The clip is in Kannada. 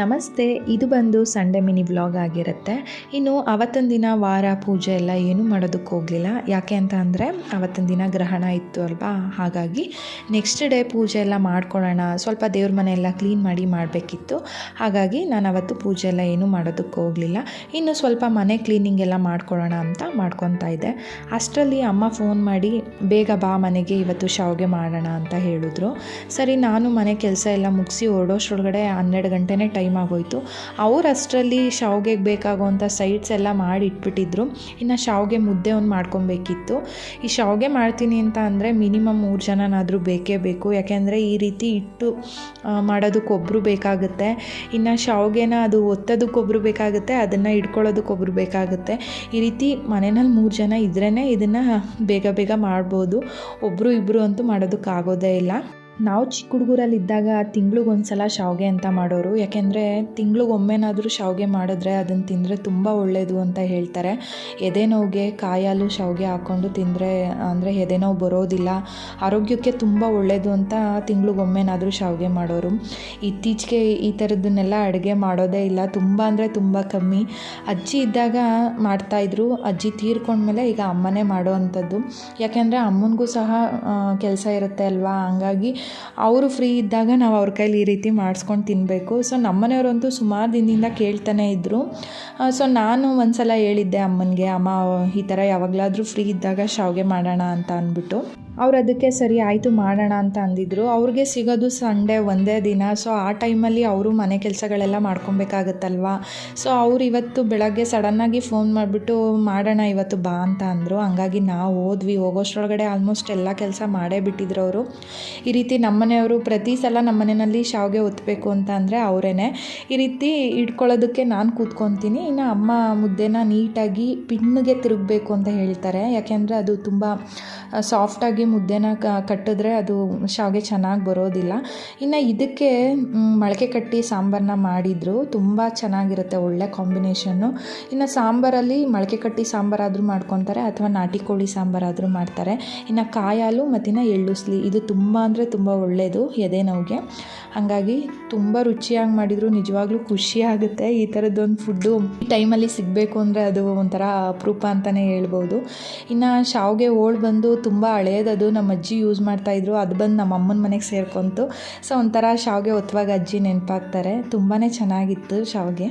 ನಮಸ್ತೆ. ಇದು ಬಂದು ಸಂಡೇ ಮಿನಿ ವ್ಲಾಗ್ ಆಗಿರುತ್ತೆ. ಇನ್ನು ಅವತ್ತಿನ ದಿನ ವಾರ ಪೂಜೆ ಎಲ್ಲ ಏನೂ ಮಾಡೋದಕ್ಕೆ ಹೋಗಲಿಲ್ಲ. ಯಾಕೆ ಅಂತ ಅಂದರೆ ಅವತ್ತಿನ ದಿನ ಗ್ರಹಣ ಇತ್ತು ಅಲ್ವಾ, ಹಾಗಾಗಿ ನೆಕ್ಸ್ಟ್ ಡೇ ಪೂಜೆ ಎಲ್ಲ ಮಾಡ್ಕೊಳ್ಳೋಣ, ಸ್ವಲ್ಪ ದೇವ್ರ ಮನೆ ಎಲ್ಲ ಕ್ಲೀನ್ ಮಾಡಬೇಕಿತ್ತು. ಹಾಗಾಗಿ ನಾನು ಅವತ್ತು ಪೂಜೆ ಎಲ್ಲ ಏನೂ ಮಾಡೋದಕ್ಕೆ ಹೋಗಲಿಲ್ಲ. ಇನ್ನು ಸ್ವಲ್ಪ ಮನೆ ಕ್ಲೀನಿಂಗ್ ಎಲ್ಲ ಮಾಡ್ಕೊಳ್ಳೋಣ ಅಂತ ಮಾಡ್ಕೊತಾ ಇದ್ದೆ. ಅಷ್ಟರಲ್ಲಿ ಅಮ್ಮ ಫೋನ್ ಮಾಡಿ ಬೇಗ ಬಾ ಮನೆಗೆ, ಇವತ್ತು ಶಾವಿಗೆ ಮಾಡೋಣ ಅಂತ ಹೇಳಿದ್ರು. ಸರಿ, ನಾನು ಮನೆ ಕೆಲಸ ಎಲ್ಲ ಮುಗಿಸಿ ಹೊರಡೋಷ್ರೊಳಗಡೆ 12 ಗಂಟೆನೇ ಟೈಮ್ ಆಗೋಯಿತು. ಅವ್ರು ಅಷ್ಟರಲ್ಲಿ ಶಾವಿಗೆಗೆ ಬೇಕಾಗುವಂಥ ಸೈಡ್ಸ್ ಎಲ್ಲ ಮಾಡಿ ಇಟ್ಬಿಟ್ಟಿದ್ರು. ಇನ್ನು ಶಾವಿಗೆ ಮುದ್ದೆ ಒಂದು ಮಾಡ್ಕೊಬೇಕಿತ್ತು. ಈ ಶಾವಿಗೆ ಮಾಡ್ತೀನಿ ಅಂತ ಅಂದರೆ ಮಿನಿಮಮ್ 3 ಜನನಾದರೂ ಬೇಕೇ ಬೇಕು. ಯಾಕೆಂದರೆ ಈ ರೀತಿ ಇಟ್ಟು ಮಾಡೋದಕ್ಕೊಬ್ಬರು ಬೇಕಾಗುತ್ತೆ. ಇನ್ನು ಶಾವಿಗೆನ ಅದು ಒತ್ತೋದಕ್ಕೊಬ್ಬರು ಬೇಕಾಗುತ್ತೆ, ಅದನ್ನು ಇಟ್ಕೊಳ್ಳೋದಕ್ಕೊಬ್ಬರು ಬೇಕಾಗುತ್ತೆ. ಈ ರೀತಿ ಮನೆಯಲ್ಲಿ 3 ಜನ ಇದ್ರೇ ಇದನ್ನು ಬೇಗ ಬೇಗ ಮಾಡ್ಬೋದು. ಒಬ್ಬರು ಇಬ್ಬರು ಅಂತೂ ಮಾಡೋದಕ್ಕಾಗೋದೇ ಇಲ್ಲ. ನಾವು ಚಿಕ್ಕ ಹುಡುಗರಲ್ಲಿದ್ದಾಗ ತಿಂಗ್ಳಿಗೊಂದು ಸಲ ಶಾವಿಗೆ ಅಂತ ಮಾಡೋರು. ಯಾಕೆಂದರೆ ತಿಂಗ್ಳಿಗೊಮ್ಮೆನಾದರೂ ಶಾವಿಗೆ ಮಾಡಿದ್ರೆ ಅದನ್ನು ತಿಂದರೆ ತುಂಬ ಒಳ್ಳೆಯದು ಅಂತ ಹೇಳ್ತಾರೆ. ಎದೆ ನೋವಿಗೆ ಕಾಯಿ ಹಾಲು ಶಾವಿಗೆ ಹಾಕ್ಕೊಂಡು ತಿಂದರೆ ಅಂದರೆ ಎದೆ ನೋವು ಬರೋದಿಲ್ಲ, ಆರೋಗ್ಯಕ್ಕೆ ತುಂಬ ಒಳ್ಳೆಯದು ಅಂತ ತಿಂಗ್ಳಿಗೊಮ್ಮೆನಾದರೂ ಶಾವಿಗೆ ಮಾಡೋರು. ಇತ್ತೀಚೆಗೆ ಈ ಥರದ್ದನ್ನೆಲ್ಲ ಅಡುಗೆ ಮಾಡೋದೇ ಇಲ್ಲ, ತುಂಬ ಅಂದರೆ ತುಂಬ ಕಮ್ಮಿ. ಅಜ್ಜಿ ಇದ್ದಾಗ ಮಾಡ್ತಾಯಿದ್ರು. ಅಜ್ಜಿ ತೀರ್ಕೊಂಡ್ಮೇಲೆ ಈಗ ಅಮ್ಮನೇ ಮಾಡೋ ಅಂಥದ್ದು. ಯಾಕೆಂದರೆ ಅಮ್ಮನಿಗೂ ಸಹ ಕೆಲಸ ಇರುತ್ತೆ ಅಲ್ವಾ, ಹಂಗಾಗಿ ಅವರು ಫ್ರೀ ಇದ್ದಾಗ ನಾವು ಅವ್ರ ಕೈಲಿ ಈ ರೀತಿ ಮಾಡಿಸ್ಕೊಂಡು ತಿನ್ನಬೇಕು. ಸೊ ನಮ್ಮನೆಯವರಂತೂ ಸುಮಾರು ದಿನದಿಂದ ಕೇಳ್ತಾನೆ ಇದ್ದರು. ಸೊ ನಾನು ಒಂದು ಸಲ ಹೇಳಿದ್ದೆ ಅಮ್ಮನಿಗೆ, ಅಮ್ಮ ಈ ಥರ ಯಾವಾಗಲಾದರೂ ಫ್ರೀ ಇದ್ದಾಗ ಶಾವಿಗೆ ಮಾಡೋಣ ಅಂತ ಅಂದ್ಬಿಟ್ಟು. ಅವ್ರು ಅದಕ್ಕೆ ಸರಿ ಆಯಿತು ಮಾಡೋಣ ಅಂತ ಅಂದಿದ್ರು. ಅವ್ರಿಗೆ ಸಿಗೋದು ಸಂಡೇ ಒಂದೇ ದಿನ. ಸೊ ಆ ಟೈಮಲ್ಲಿ ಅವರು ಮನೆ ಕೆಲಸಗಳೆಲ್ಲ ಮಾಡ್ಕೊಬೇಕಾಗತ್ತಲ್ವ. ಸೊ ಅವ್ರು ಇವತ್ತು ಬೆಳಗ್ಗೆ ಸಡನ್ನಾಗಿ ಫೋನ್ ಮಾಡಿಬಿಟ್ಟು ಮಾಡೋಣ ಇವತ್ತು ಬಾ ಅಂತ ಅಂದರು. ಹಂಗಾಗಿ ನಾವು ಹೋದ್ವಿ. ಹೋಗೋಷ್ರೊಳಗಡೆ ಆಲ್ಮೋಸ್ಟ್ ಎಲ್ಲ ಕೆಲಸ ಮಾಡೇ ಬಿಟ್ಟಿದ್ರು ಅವರು. ಈ ರೀತಿ ನಮ್ಮನೆಯವರು ಪ್ರತಿ ಸಲ ನಮ್ಮನೆಯಲ್ಲಿ ಶಾವಿಗೆ ಒತ್ತಬೇಕು ಅಂತ ಅಂದರೆ ಅವರೇ ಈ ರೀತಿ ಇಟ್ಕೊಳ್ಳೋದಕ್ಕೆ ನಾನು ಕೂತ್ಕೊತೀನಿ. ಇನ್ನು ಅಮ್ಮ ಮುದ್ದೆನ ನೀಟಾಗಿ ಪಿನ್ನಿಗೆ ತಿರುಗಬೇಕು ಅಂತ ಹೇಳ್ತಾರೆ. ಯಾಕೆಂದರೆ ಅದು ತುಂಬ ಸಾಫ್ಟಾಗಿ ಮುದ್ದೆನ ಕಟ್ಟಿದ್ರೆ ಅದು ಶಾವಿಗೆ ಚೆನ್ನಾಗಿ ಬರೋದಿಲ್ಲ. ಇನ್ನು ಇದಕ್ಕೆ ಮೊಳಕೆ ಕಟ್ಟಿ ಸಾಂಬಾರನ್ನ ಮಾಡಿದರು. ತುಂಬ ಚೆನ್ನಾಗಿರುತ್ತೆ, ಒಳ್ಳೆ ಕಾಂಬಿನೇಷನ್ನು. ಇನ್ನು ಸಾಂಬಾರಲ್ಲಿ ಮೊಳಕೆ ಕಟ್ಟಿ ಸಾಂಬಾರಾದರೂ ಮಾಡ್ಕೊತಾರೆ ಅಥವಾ ನಾಟಿ ಕೋಳಿ ಸಾಂಬಾರಾದರೂ ಮಾಡ್ತಾರೆ. ಇನ್ನು ಕಾಯಿ ಹಾಲು ಮತ್ತು ಎಳ್ಳುಸ್ಲಿ, ಇದು ತುಂಬ ಅಂದರೆ ತುಂಬ ಒಳ್ಳೆಯದು ಎದೆ ನೋವಿಗೆ. ಹಾಗಾಗಿ ತುಂಬ ರುಚಿಯಾಗಿ ಮಾಡಿದರು. ನಿಜವಾಗ್ಲೂ ಖುಷಿ ಆಗುತ್ತೆ. ಈ ಥರದ್ದೊಂದು ಫುಡ್ಡು ಈ ಟೈಮಲ್ಲಿ ಸಿಗಬೇಕು ಅಂದರೆ ಅದು ಒಂಥರ ಅಪರೂಪ ಅಂತಲೇ ಹೇಳ್ಬೋದು. ಇನ್ನು ಶಾವಿಗೆ ಹೋಳು ಬಂದು ತುಂಬ ಹಳೇದದು, ನಮ್ಮ ಅಜ್ಜಿ ಯೂಸ್ ಮಾಡ್ತಾಯಿದ್ರು. ಅದು ಬಂದು ನಮ್ಮ ಅಮ್ಮನ ಮನೆಗೆ ಸೇರ್ಕೊಂತು. ಸೊ ಒಂಥರ ಶಾವಿಗೆ ಒತ್ತುವಾಗ ಅಜ್ಜಿ ನೆನಪಾಗ್ತಾರೆ. ತುಂಬಾ ಚೆನ್ನಾಗಿತ್ತು ಶಾವಿಗೆ.